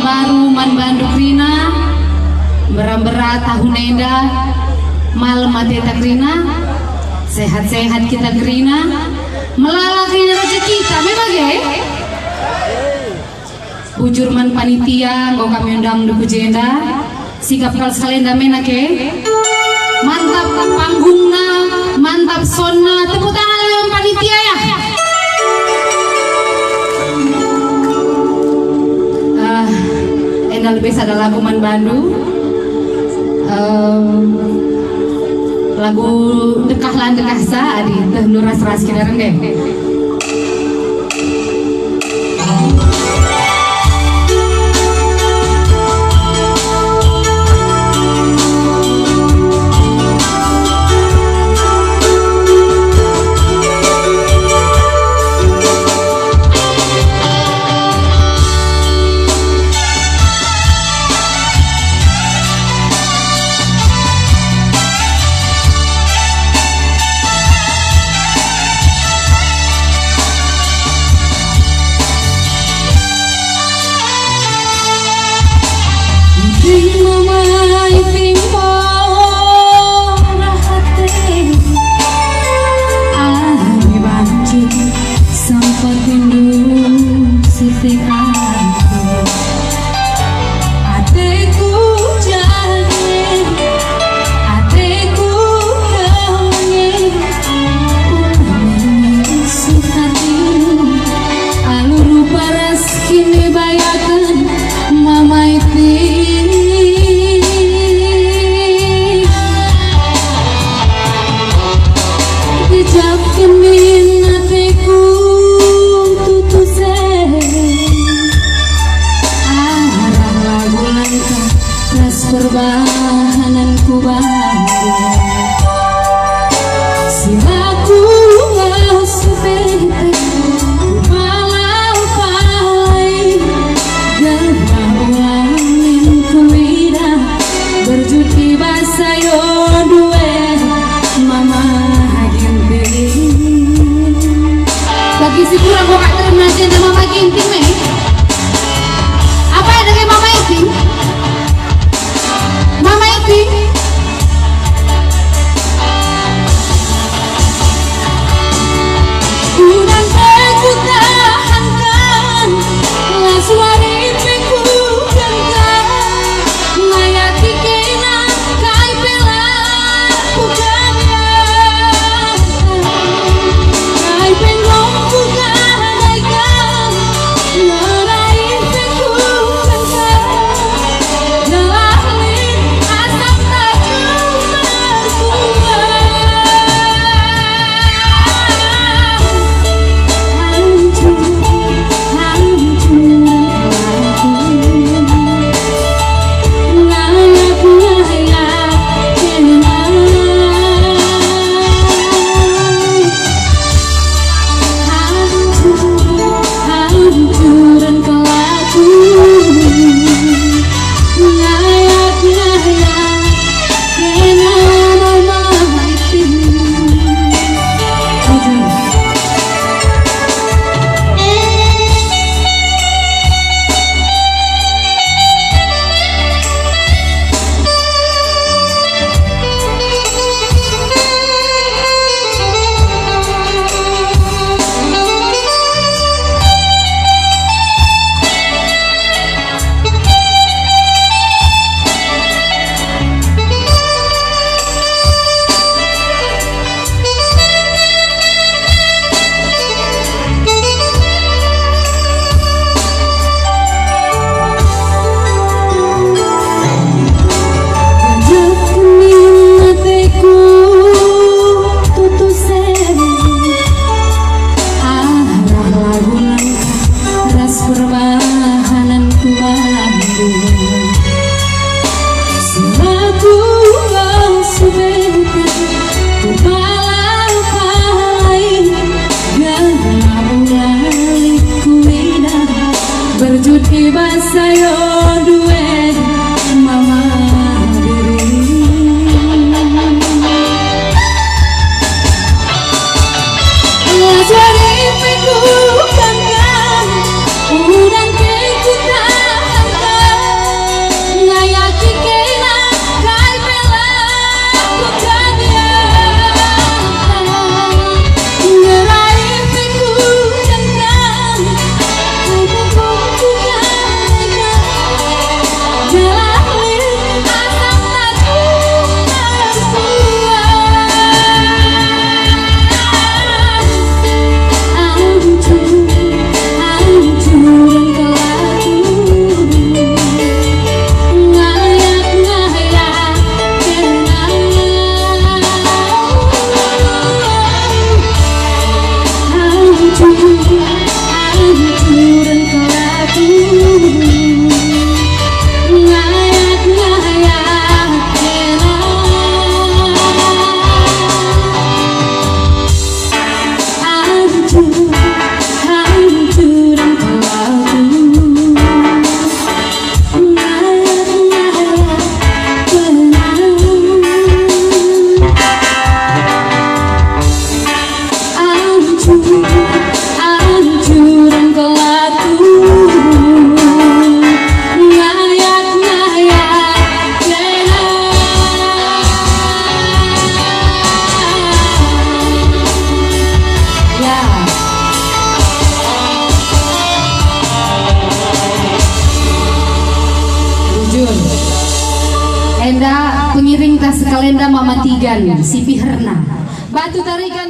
baru man banduk rina berat-berat tahun enda malam mati tak rina sehat-sehat kita gerina melalak rina raja kita memang ya bujur man panitia nggo kami undang duku jenda sikap kal salenda menak mantap panggungna mantap sonna tepuk tangan yang panitia ya. Lebih ada lagu man Bandu lagu dekah lan dekah sa adi teh nu ras-ras kidaran deh. Perbahananku bangga silaku ngasupete palai gerbang angin kulidah berjuti basayo duwe mama ginting bagi si kurang gua gak terima cinta mama ginting me apa yang dengan mama ginting Mama Iti Udan aku tahankan Lasuari peku genggan Ngayati kena kai pela Kukamya Kai penggong kuka daikan kalenda mamatigan si piherna batu tarikan